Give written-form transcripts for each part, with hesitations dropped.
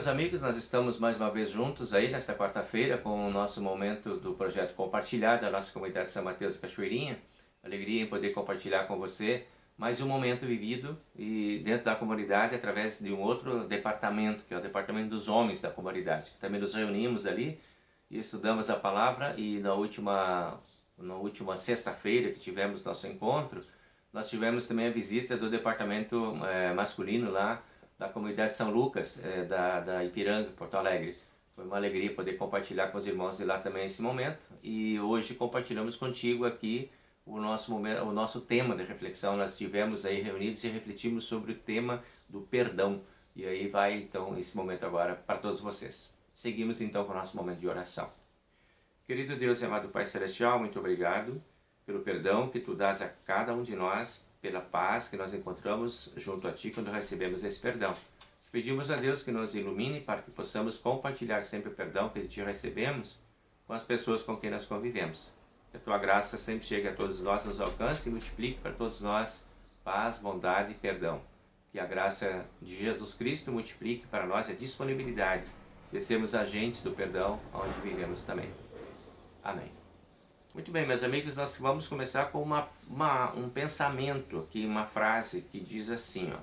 meus amigos, nós estamos mais uma vez juntos aí nesta quarta-feira com o nosso momento do projeto Compartilhar da nossa comunidade São Mateus e Cachoeirinha. Alegria em poder compartilhar com você mais um momento vivido e dentro da comunidade através de um outro departamento, que é o departamento dos homens da comunidade. Também nos reunimos ali e estudamos a palavra e na última sexta-feira que tivemos nosso encontro, nós tivemos também a visita do departamento masculino lá da comunidade São Lucas, da Ipiranga, Porto Alegre. Foi uma alegria poder compartilhar com os irmãos de lá também esse momento. E hoje compartilhamos contigo aqui o nosso tema de reflexão. Nós estivemos aí reunidos e refletimos sobre o tema do perdão. E aí vai então esse momento agora para todos vocês. Seguimos então com o nosso momento de oração. Querido Deus e amado Pai Celestial, muito obrigado pelo perdão que Tu dás a cada um de nós, pela paz que nós encontramos junto a Ti quando recebemos esse perdão. Pedimos a Deus que nos ilumine para que possamos compartilhar sempre o perdão que de Ti recebemos com as pessoas com quem nós convivemos. Que a Tua graça sempre chegue a todos nós, nos alcance e multiplique para todos nós paz, bondade e perdão. Que a graça de Jesus Cristo multiplique para nós a disponibilidade de sermos agentes do perdão onde vivemos também. Amém. Muito bem, meus amigos, nós vamos começar com um pensamento aqui, uma frase que diz assim, ó: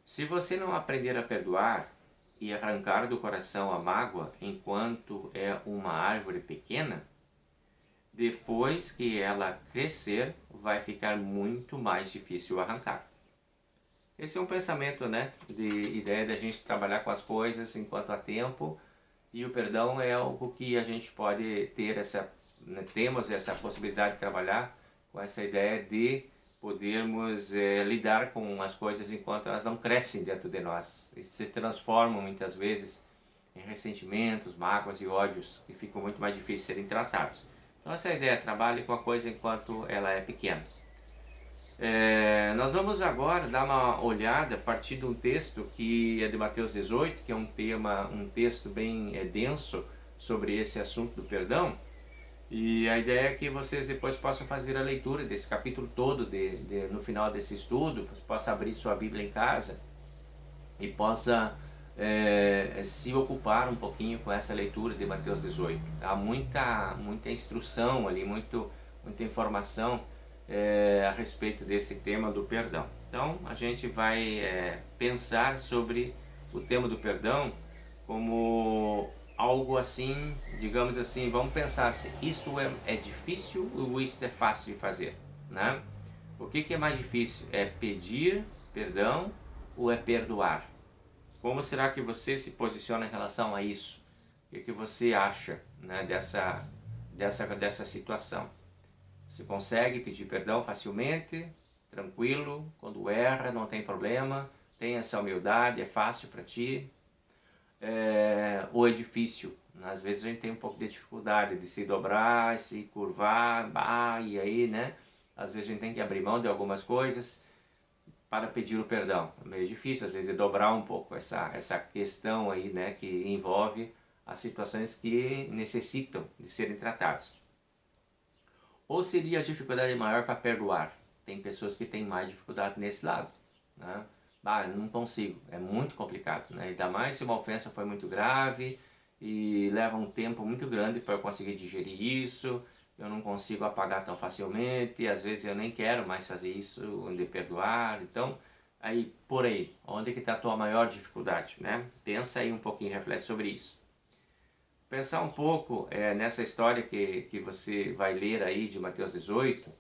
se você não aprender a perdoar e arrancar do coração a mágoa enquanto é uma árvore pequena, depois que ela crescer, vai ficar muito mais difícil arrancar. Esse é um pensamento, né, de ideia da gente trabalhar com as coisas enquanto há tempo, e o perdão é algo que a gente pode ter temos essa possibilidade de trabalhar com essa ideia de podermos lidar com as coisas enquanto elas não crescem dentro de nós e se transformam muitas vezes em ressentimentos, mágoas e ódios que ficam muito mais difíceis de serem tratados. Então essa ideia, trabalhe com a coisa enquanto ela é pequena. Nós vamos agora dar uma olhada a partir de um texto que é de Mateus 18, que é um texto bem denso sobre esse assunto do perdão. E a ideia é que vocês depois possam fazer a leitura desse capítulo todo no final desse estudo, possa abrir sua Bíblia em casa e possa se ocupar um pouquinho com essa leitura de Mateus 18. Há muita instrução ali, muita informação a respeito desse tema do perdão. Então a gente vai pensar sobre o tema do perdão como algo assim, digamos assim, vamos pensar se isso é difícil ou isso é fácil de fazer, né? O que é mais difícil? É pedir perdão ou é perdoar? Como será que você se posiciona em relação a isso? O que você acha, né, dessa situação? Você consegue pedir perdão facilmente, tranquilo, quando erra, não tem problema, tem essa humildade, é fácil para ti? Ou é difícil? Às vezes a gente tem um pouco de dificuldade de se dobrar, se curvar, e aí, né? Às vezes a gente tem que abrir mão de algumas coisas para pedir o perdão. É meio difícil, às vezes, de dobrar um pouco essa questão aí, né? Que envolve as situações que necessitam de serem tratadas. Ou seria a dificuldade maior para perdoar? Tem pessoas que têm mais dificuldade nesse lado, né? Eu não consigo, é muito complicado, né? Ainda mais se uma ofensa foi muito grave e leva um tempo muito grande para eu conseguir digerir isso, eu não consigo apagar tão facilmente, às vezes eu nem quero mais fazer isso, de perdoar. Então, por aí, onde que está a tua maior dificuldade, né? Pensa aí um pouquinho, reflete sobre isso. Pensar um pouco nessa história que você vai ler aí de Mateus 18,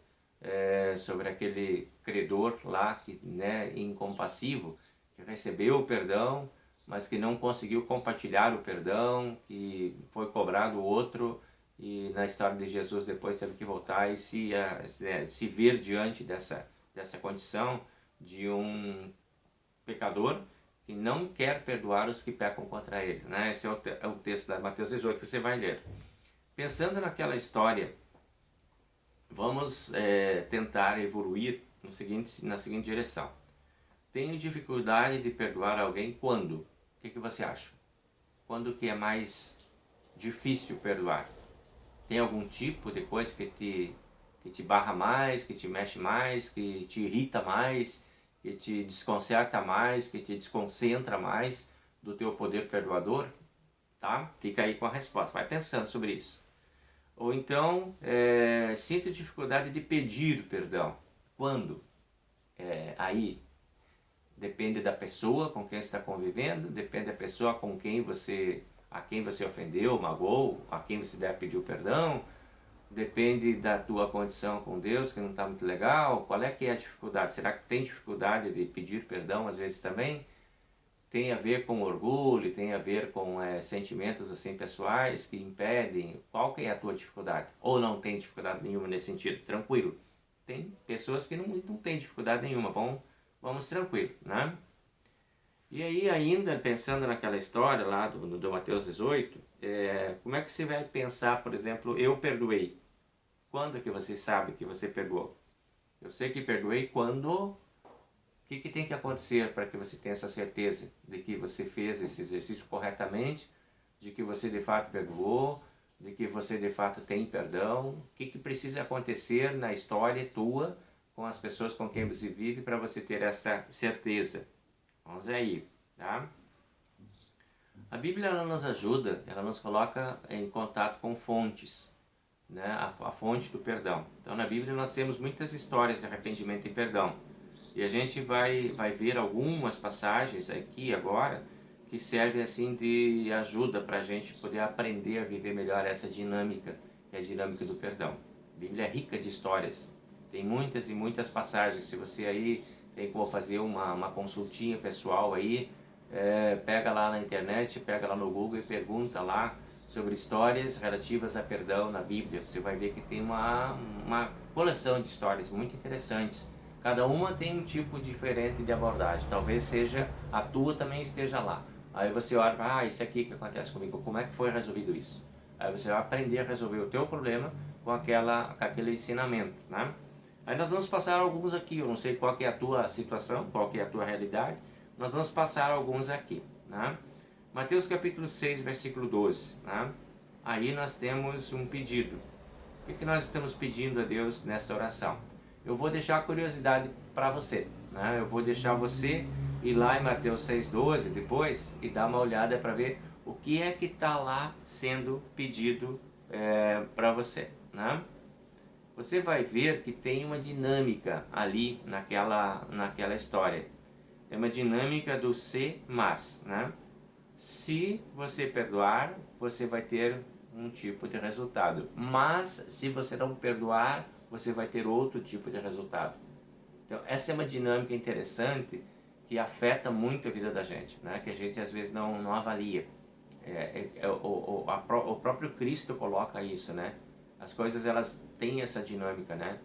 sobre aquele credor lá, né, incompassivo, que recebeu o perdão, mas que não conseguiu compartilhar o perdão, que foi cobrado o outro, e na história de Jesus depois teve que voltar e se ver diante dessa condição de um pecador que não quer perdoar os que pecam contra ele, né? Esse é o texto da Mateus 18 que você vai ler. Pensando naquela história, vamos tentar evoluir na seguinte direção. Tenho dificuldade de perdoar alguém quando? O que você acha? Quando que é mais difícil perdoar? Tem algum tipo de coisa que te barra mais, que te mexe mais, que te irrita mais, que te desconcerta mais, que te desconcentra mais? do teu poder perdoador? Tá? Fica aí com a resposta, vai pensando sobre isso. Ou então, sinto dificuldade de pedir perdão. Quando? Aí depende da pessoa com quem você está convivendo, depende da pessoa a quem você ofendeu, magoou, a quem você deve pedir o perdão, depende da tua condição com Deus, que não está muito legal. Qual é que é a dificuldade? Será que tem dificuldade de pedir perdão às vezes também? Tem a ver com orgulho, tem a ver com sentimentos assim pessoais que impedem. Qual que é a tua dificuldade? Ou não tem dificuldade nenhuma nesse sentido? Tranquilo. Tem pessoas que não têm dificuldade nenhuma. Vamos tranquilo, né? E aí ainda pensando naquela história lá do Mateus 18, como é que você vai pensar, por exemplo, eu perdoei? Quando que você sabe que você perdoou? Eu sei que perdoei quando. O que tem que acontecer para que você tenha essa certeza de que você fez esse exercício corretamente, de que você de fato perdoou, de que você de fato tem perdão? O que precisa acontecer na história tua, com as pessoas com quem você vive, para você ter essa certeza? Vamos aí, tá? A Bíblia ela nos ajuda, ela nos coloca em contato com fontes, né? A fonte do perdão. Então na Bíblia nós temos muitas histórias de arrependimento e perdão. E a gente vai ver algumas passagens aqui agora que servem assim de ajuda para a gente poder aprender a viver melhor essa dinâmica, que é a dinâmica do perdão. A Bíblia é rica de histórias, tem muitas e muitas passagens. Se você aí tem como fazer uma consultinha pessoal aí, pega lá na internet, pega lá no Google e pergunta lá sobre histórias relativas a perdão na Bíblia. Você vai ver que tem uma coleção de histórias muito interessantes. Cada uma tem um tipo diferente de abordagem. Talvez seja a tua também esteja lá. Aí você olha para, isso aqui que acontece comigo, como é que foi resolvido isso? Aí você vai aprender a resolver o teu problema com aquele ensinamento, né? Aí nós vamos passar alguns aqui, eu não sei qual que é a tua situação, qual que é a tua realidade, nós vamos passar alguns aqui, né? Mateus capítulo 6, versículo 12, né? Aí nós temos um pedido. O que nós estamos pedindo a Deus nesta oração? Eu vou deixar a curiosidade para você, né? Eu vou deixar você ir lá em Mateus 6,12 depois e dar uma olhada para ver o que é que está lá sendo pedido para você, né? Você vai ver que tem uma dinâmica ali naquela história. É uma dinâmica do se, mas, né? Se você perdoar, você vai ter um tipo de resultado. Mas se você não perdoar, você vai ter outro tipo de resultado. Então essa é uma dinâmica interessante que afeta muito a vida da gente, né? Que a gente às vezes não avalia. O próprio Cristo coloca isso, né? As coisas elas têm essa dinâmica, né?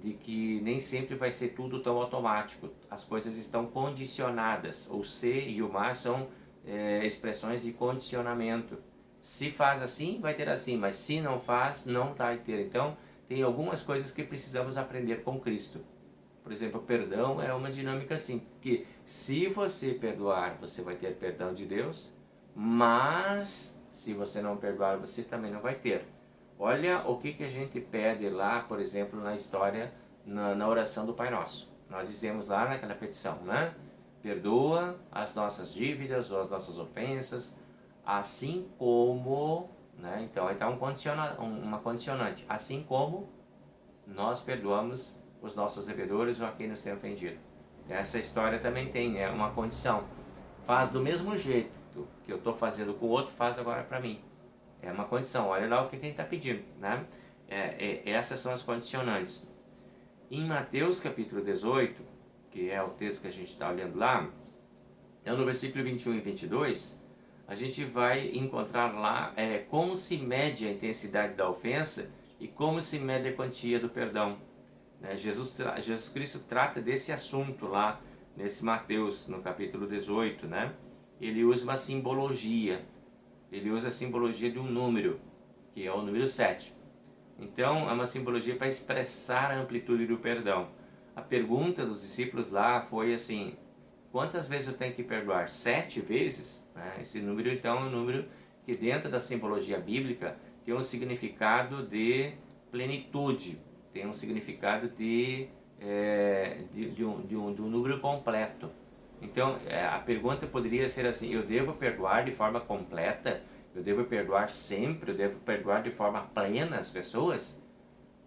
De que nem sempre vai ser tudo tão automático. As coisas estão condicionadas. O se e o mas são expressões de condicionamento. Se faz assim, vai ter assim, mas se não faz, não vai ter. Então, tem algumas coisas que precisamos aprender com Cristo. Por exemplo, o perdão é uma dinâmica assim, que se você perdoar, você vai ter perdão de Deus, mas se você não perdoar, você também não vai ter. Olha o que a gente pede lá, por exemplo, na história, na oração do Pai Nosso. Nós dizemos lá naquela petição, né? Perdoa as nossas dívidas ou as nossas ofensas, assim como, né? Então aí está uma condicionante, assim como nós perdoamos os nossos devedores ou a quem nos tem ofendido. Essa história também tem uma condição. Faz do mesmo jeito que eu estou fazendo com o outro, faz agora para mim. É uma condição, olha lá o que ele está pedindo, né? Essas são as condicionantes. Em Mateus capítulo 18, que é o texto que a gente está olhando lá, no versículo 21 e 22, a gente vai encontrar lá como se mede a intensidade da ofensa e como se mede a quantia do perdão. Jesus Cristo trata desse assunto lá nesse Mateus, no capítulo 18, né? Ele usa uma simbologia. Ele usa a simbologia de um número, que é o número 7. Então, é uma simbologia para expressar a amplitude do perdão. A pergunta dos discípulos lá foi assim, quantas vezes eu tenho que perdoar? 7 vezes? Esse número, então, é um número que dentro da simbologia bíblica tem um significado de plenitude, tem um significado de um número completo. Então, a pergunta poderia ser assim: eu devo perdoar de forma completa? Eu devo perdoar sempre? Eu devo perdoar de forma plena as pessoas?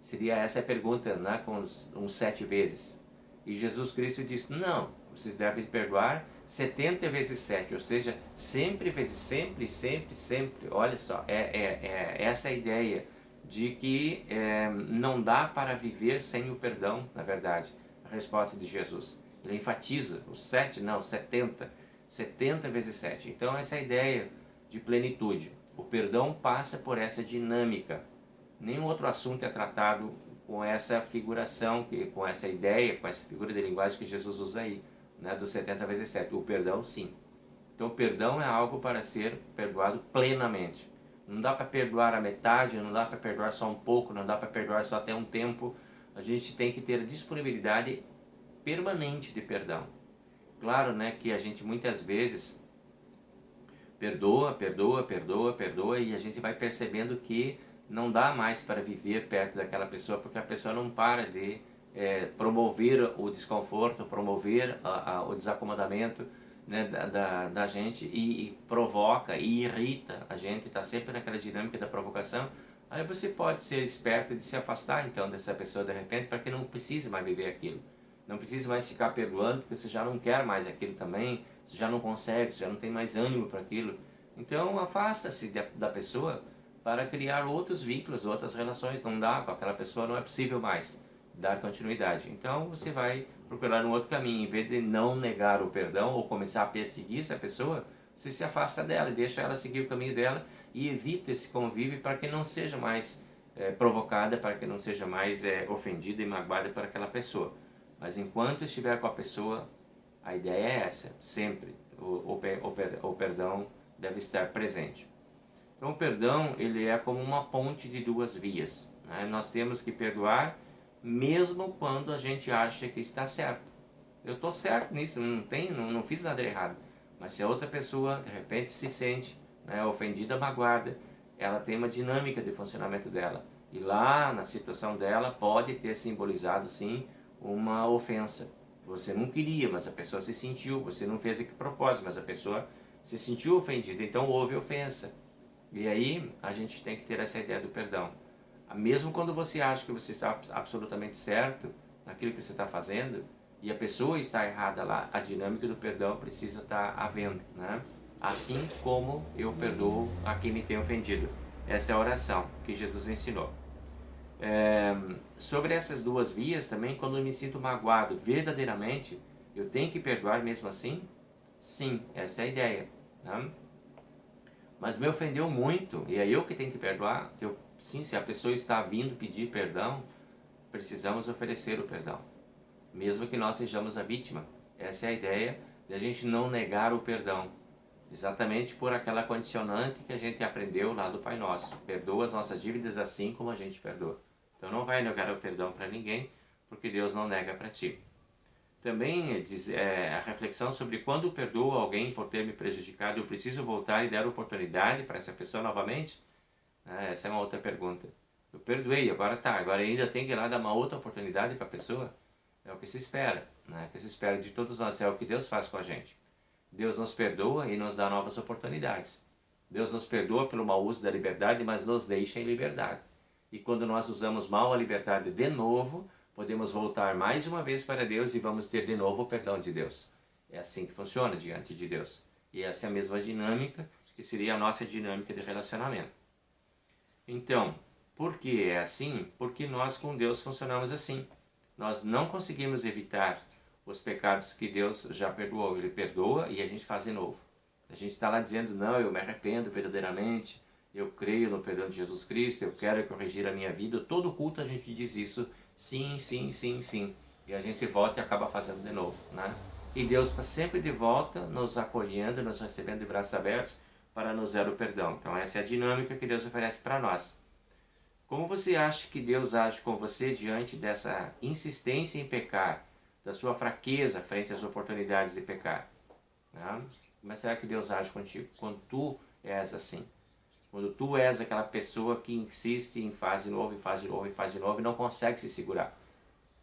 Seria essa a pergunta, né, com uns 7 vezes. E Jesus Cristo disse: não, vocês devem perdoar 70 vezes 7, ou seja, sempre vezes sempre, sempre, sempre. Olha só, essa é a ideia de que não dá para viver sem o perdão, na verdade, a resposta de Jesus. Ele enfatiza os 7, não, 70. 70 vezes 7. Então essa é a ideia de plenitude. O perdão passa por essa dinâmica. Nenhum outro assunto é tratado com essa figuração, com essa ideia, com essa figura de linguagem que Jesus usa aí, né, dos 70 vezes 7. O perdão, sim. Então o perdão é algo para ser perdoado plenamente. Não dá para perdoar a metade, não dá para perdoar só um pouco, não dá para perdoar só até um tempo. A gente tem que ter a disponibilidade permanente de perdão. Claro, né, que a gente muitas vezes perdoa, perdoa, perdoa, perdoa, e a gente vai percebendo que não dá mais para viver perto daquela pessoa, porque a pessoa não para de promover o desconforto, promover o desacomodamento, né, da gente, e provoca e irrita a gente, está sempre naquela dinâmica da provocação. Aí você pode ser esperto de se afastar então dessa pessoa de repente, para que não precise mais viver aquilo. Não precisa mais ficar perdoando, porque você já não quer mais aquilo também, você já não consegue, você já não tem mais ânimo para aquilo. Então afasta-se da pessoa para criar outros vínculos, outras relações. Não dá, com aquela pessoa não é possível mais dar continuidade. Então você vai procurar um outro caminho. Em vez de não negar o perdão ou começar a perseguir essa pessoa, você se afasta dela e deixa ela seguir o caminho dela e evita esse convívio para que não seja mais provocada, para que não seja mais ofendida e magoada por aquela pessoa. Mas enquanto estiver com a pessoa, a ideia é essa, sempre. O perdão deve estar presente. Então o perdão, ele é como uma ponte de duas vias, né? Nós temos que perdoar mesmo quando a gente acha que está certo. Eu estou certo nisso, não fiz nada errado. Mas se a outra pessoa de repente se sente, né, ofendida, magoada, ela tem uma dinâmica de funcionamento dela. E lá na situação dela pode ter simbolizado sim uma ofensa. Você não queria, mas a pessoa se sentiu, você não fez de propósito, mas a pessoa se sentiu ofendida, então houve ofensa. E aí a gente tem que ter essa ideia do perdão. Mesmo quando você acha que você está absolutamente certo naquilo que você está fazendo e a pessoa está errada lá, a dinâmica do perdão precisa estar havendo, né? Assim como eu perdoo a quem me tem ofendido. Essa é a oração que Jesus ensinou. Sobre essas duas vias também, quando eu me sinto magoado verdadeiramente, eu tenho que perdoar mesmo assim? Sim, essa é a ideia, né? Mas me ofendeu muito, e é eu que tenho que perdoar. Sim, se a pessoa está vindo pedir perdão, precisamos oferecer o perdão, mesmo que nós sejamos a vítima. Essa é a ideia de a gente não negar o perdão, exatamente por aquela condicionante que a gente aprendeu lá do Pai Nosso: perdoa as nossas dívidas assim como a gente perdoa. Então não vai negar o perdão para ninguém, porque Deus não nega para ti. Também a reflexão sobre: quando perdoo alguém por ter me prejudicado, eu preciso voltar e dar oportunidade para essa pessoa novamente? Essa é uma outra pergunta. Eu perdoei, agora ainda tem que ir lá dar uma outra oportunidade para a pessoa? É o que se espera, né? O que se espera de todos nós, é o que Deus faz com a gente. Deus nos perdoa e nos dá novas oportunidades. Deus nos perdoa pelo mau uso da liberdade, mas nos deixa em liberdade. E quando nós usamos mal a liberdade de novo, podemos voltar mais uma vez para Deus e vamos ter de novo o perdão de Deus. É assim que funciona diante de Deus. E essa é a mesma dinâmica que seria a nossa dinâmica de relacionamento. Então, por que é assim? Porque nós com Deus funcionamos assim. Nós não conseguimos evitar os pecados que Deus já perdoou. Ele perdoa e a gente faz de novo. A gente está lá dizendo: não, eu me arrependo verdadeiramente, eu creio no perdão de Jesus Cristo, eu quero corrigir a minha vida. Todo culto a gente diz isso: sim, sim, sim, sim. E a gente volta e acaba fazendo de novo, né? E Deus está sempre de volta, nos acolhendo, nos recebendo de braços abertos para nos dar o perdão. Então essa é a dinâmica que Deus oferece para nós. Como você acha que Deus age com você diante dessa insistência em pecar, da sua fraqueza frente às oportunidades de pecar? Né? Como será que Deus age contigo quando tu és assim? Quando tu és aquela pessoa que insiste em faz de novo, e faz de novo, e faz de novo, e não consegue se segurar.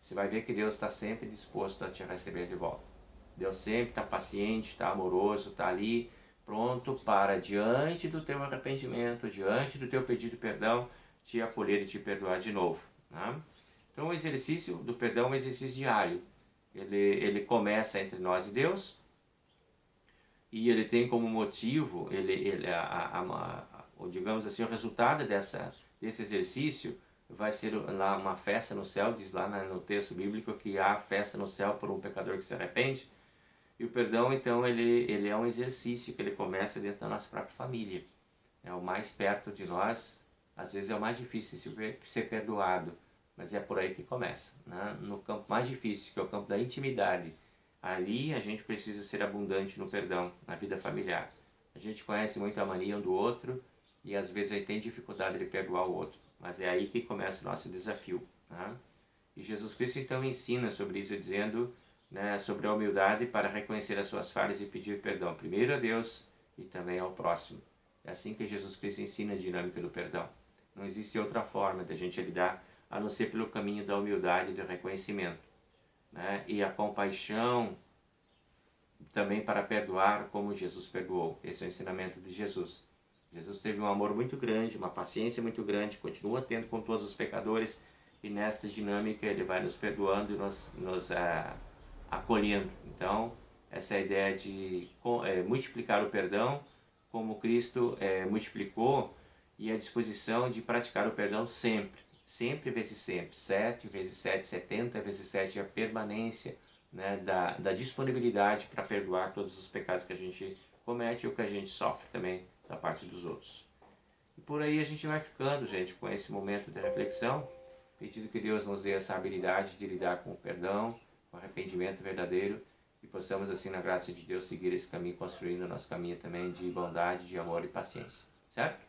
Você vai ver que Deus está sempre disposto a te receber de volta. Deus sempre está paciente, está amoroso, está ali pronto para, diante do teu arrependimento, diante do teu pedido de perdão, te acolher e te perdoar de novo. Tá? Então o exercício do perdão é um exercício diário. Ele começa entre nós e Deus, e ele tem como motivo, digamos assim, o resultado desse exercício vai ser lá uma festa no céu. Diz lá no texto bíblico que há festa no céu por um pecador que se arrepende. E o perdão, então, ele é um exercício que ele começa dentro da nossa própria família. É o mais perto de nós, às vezes é o mais difícil de ser perdoado, mas é por aí que começa, né? No campo mais difícil, que é o campo da intimidade. Ali a gente precisa ser abundante no perdão, na vida familiar. A gente conhece muito a mania um do outro e às vezes aí tem dificuldade de perdoar o outro, mas é aí que começa o nosso desafio, né? E Jesus Cristo então ensina sobre isso, dizendo, né, sobre a humildade para reconhecer as suas falhas e pedir perdão, primeiro a Deus e também ao próximo. É assim que Jesus Cristo ensina a dinâmica do perdão. Não existe outra forma de a gente lidar a não ser pelo caminho da humildade e do reconhecimento, né? E a compaixão também para perdoar como Jesus perdoou. Esse é o ensinamento de Jesus. Jesus teve um amor muito grande, uma paciência muito grande, continua tendo com todos os pecadores, e nesta dinâmica ele vai nos perdoando e nos acolhendo. Então, essa é a ideia de multiplicar o perdão, como Cristo multiplicou, e a disposição de praticar o perdão sempre, sempre vezes sempre, 7 vezes 7, 70 vezes 7, a permanência, né, da disponibilidade para perdoar todos os pecados que a gente comete ou que a gente sofre também da parte dos outros. E por aí a gente vai ficando, gente, com esse momento de reflexão, pedindo que Deus nos dê essa habilidade de lidar com o perdão, com o arrependimento verdadeiro, e possamos assim, na graça de Deus, seguir esse caminho, construindo o nosso caminho também de bondade, de amor e paciência, certo?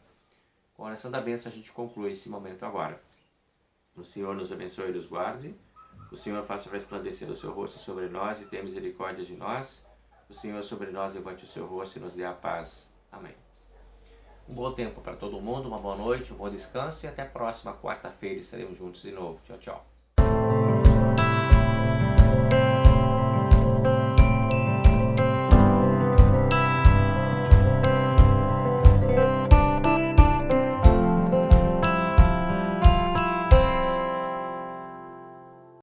Com a oração da bênção a gente conclui esse momento agora. O Senhor nos abençoe e nos guarde. O Senhor faça resplandecer o seu rosto sobre nós e tenha misericórdia de nós. O Senhor sobre nós levante o seu rosto e nos dê a paz. Amém. Um bom tempo para todo mundo, uma boa noite, um bom descanso e até a próxima quarta-feira estaremos juntos de novo. Tchau, tchau.